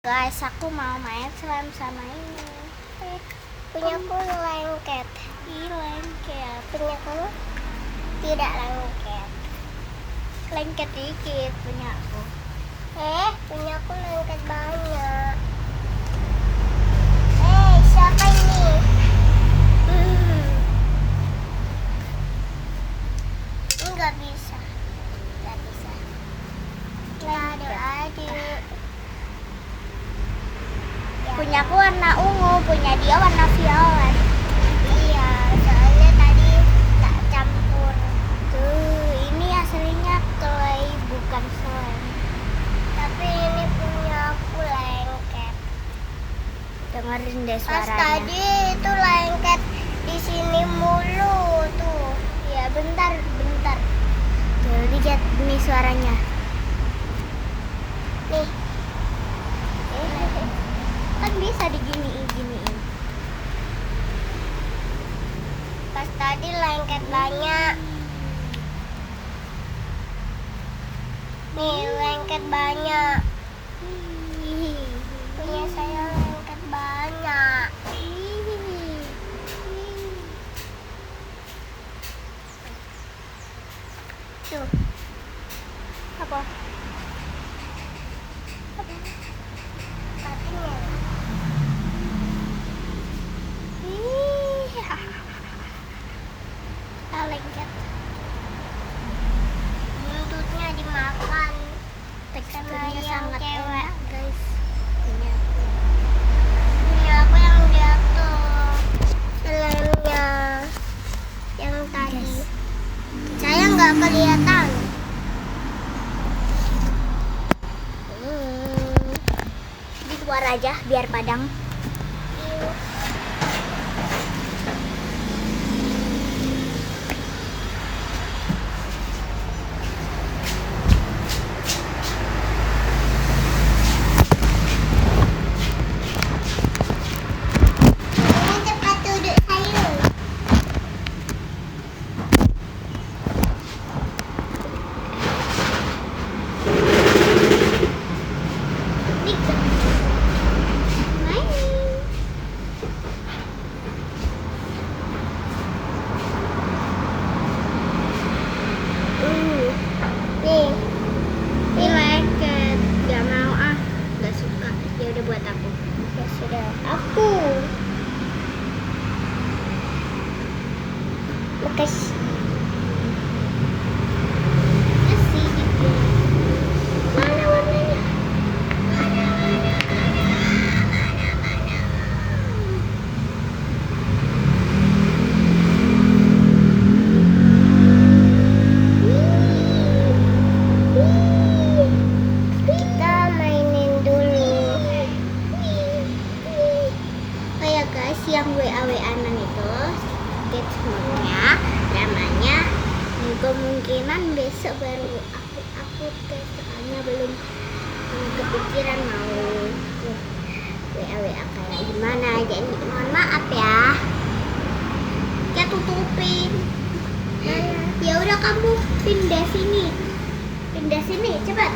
Guys, aku mau main slime sama ini. Punyaku lengket. Lengket. Punyaku tidak lengket. Lengket dikit punya aku. Punyaku lengket banyak. Siapa ini? Ini nggak bisa. Nggak bisa. Aduh. Punya aku warna ungu, punya dia warna violet. Iya, soalnya tadi tak campur. Tuh, ini aslinya clay bukan slime. Tapi ini punya aku lengket. Dengerin deh Pas suaranya. tadi itu lengket di sini mulu tuh. Ya bentar. Tuh, lihat ini suaranya. Nih. Kan bisa diginiin. Pas tadi lengket banyak. Nih, lengket banyak. Punya saya lengket banyak. Tuh. Apa? Kakinya. Lengket. Buntutnya dimakan. Teksturnya yang sangat cewek. enak, guys. Punya aku. Punya aku yang jatuh. Selainnya yang tadi. Guys. Saya nggak kelihatan. Di luar aja biar padang. Ini cepat duduk saya. Nih, Ini lengket. Gak mau gak suka. Ya udah buat aku. ya sudah. Aku. Bekas. Kasih dikit. Mana warnanya? Kita mainin dulu. Oh ya guys, yang WA-WA-an itu sketch mode-nya, dramanya kemungkinan besok baru aku upload guys, soalnya belum kepikiran mau WA-WA kayak gimana, jadi mohon maaf ya. Kita tutupin. Ya udah kamu pindah sini cepat.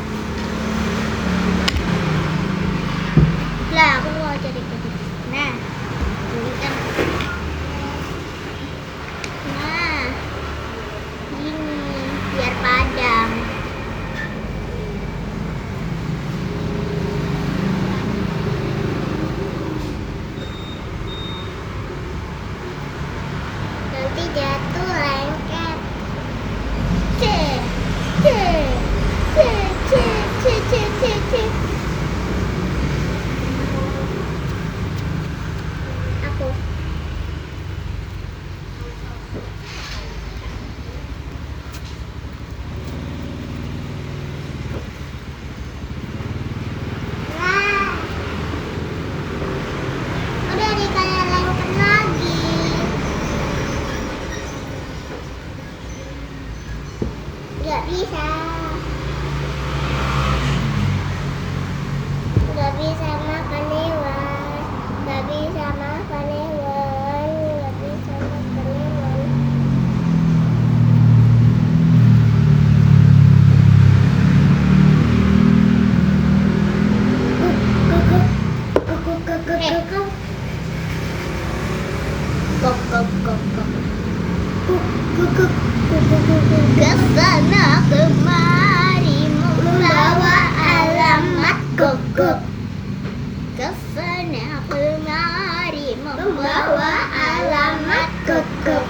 Lah aku mau cari pindah. Nah, ini kan. Nah, ini biar padang. Nanti jatuh lengket. C. 。Kesana kemari membawa alamat koko.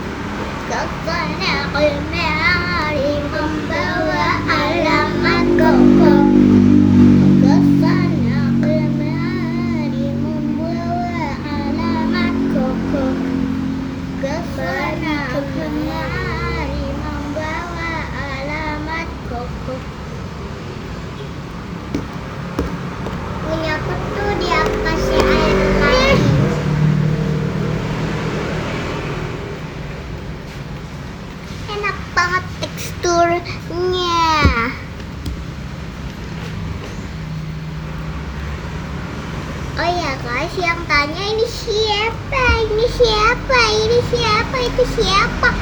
Kesana kemari membawa alamat koko. Kesana kemari membawa alamat koko. Kesana kemari membawa alamat koko. Punya aku tuh dia kasih air lagi. Enak banget teksturnya. Oh ya guys, yang tanya ini siapa? Ini siapa? Ini siapa? Itu siapa?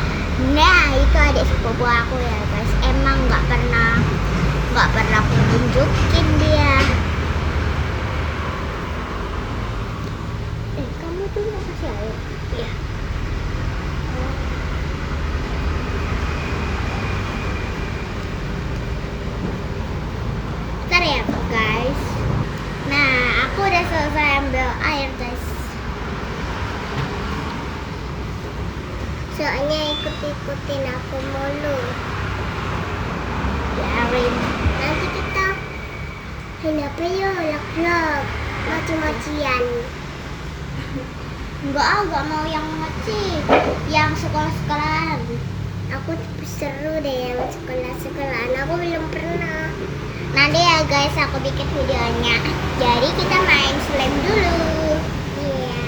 Nah, itu adik sepupu aku ya guys. Emang nggak pernah aku tunjukin dia. Kamu tuh mau kasih air? Iya. Bentar ya guys. Nah, aku udah selesai ambil air guys. Soalnya ikut-ikutin aku mulu. Biarin. Nanti kita hendak yuk lak-lak moci-mocian. Enggak mau yang mochi, yang sekolah-sekolahan. Aku seru deh yang sekolah-sekolahan. Aku belum pernah. Nanti ya guys, aku bikin videonya. Jadi kita main slime dulu. Iya.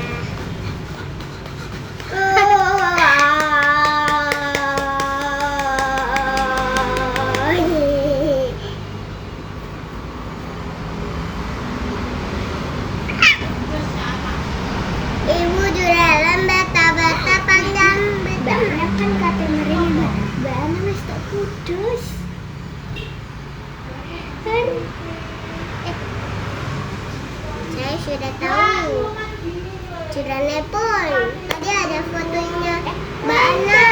Ibu jualan bata-bata panjang. Banyak kan katanya banyak mas tak kudus. Kan? Saya sudah tahu. Sudah nepon. Tadi ada fotonya Mbak Ana.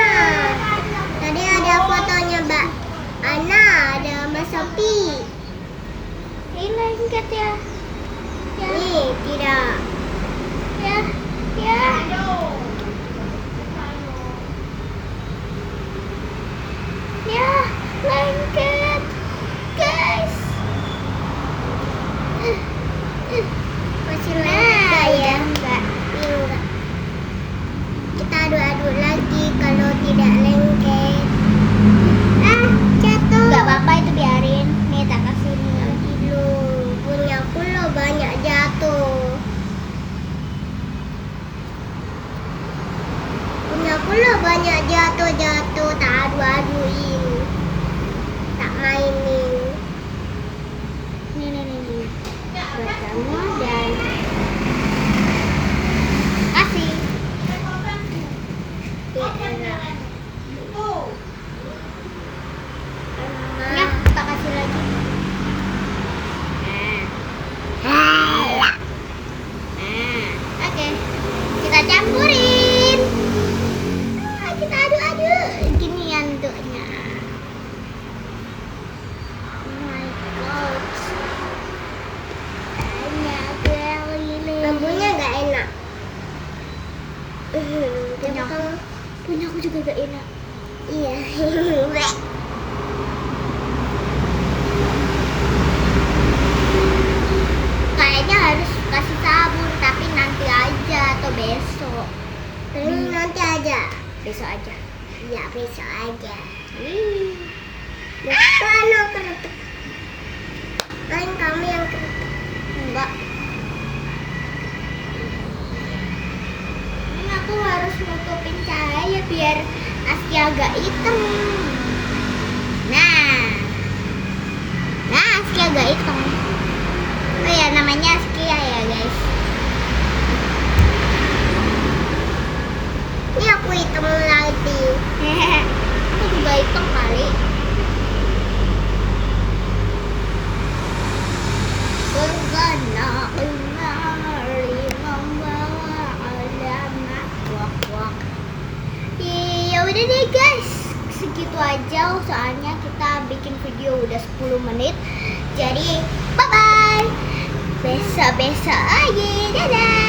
Tadi ada fotonya Mbak Ana. Ada Mbak Sophie. Ini lengket ya. Nih, tidak. Ya. Ya, lengket. Guys. Masih Nah, lengket ya. enggak. Enggak. Kita aduk-aduk lagi kalau tidak lengket. Jatuh. Enggak apa-apa itu biarin. Nih tak kasih nih. Lagi lu. Punya aku lo banyak jatuh. Punya aku lo banyak jatuh-jatuh. Tak adu-aduin. Tak mainin. Nih. Buat kamu dan kasih. Ya elah. Ya, tak kasih lagi. Oke. Kita campurin. Kita aduk-aduk. Ginian aduknya. Oh my god. Banyak sekali. Lampunya nggak enak. Punya aku. Punya aku juga gak enak. Iya. Kayaknya harus kasih sabun, tapi nanti aja atau besok. Nanti aja. Besok aja. Ya besok aja. Wih. Mana keretek? Lain kamu yang keretek. Enggak. Ini aku harus nutupin cahaya biar Aski agak hitam. Nah, Aski agak hitam. Oh ya, namanya Aski ya guys. Ini aku hitam lagi. Aku juga hitam kali. Kesana kemari membawa alamat wak. Ya udah deh guys, segitu aja soalnya kita bikin video udah 10 menit. Jadi bye bye. besok-besok aja. Dadah.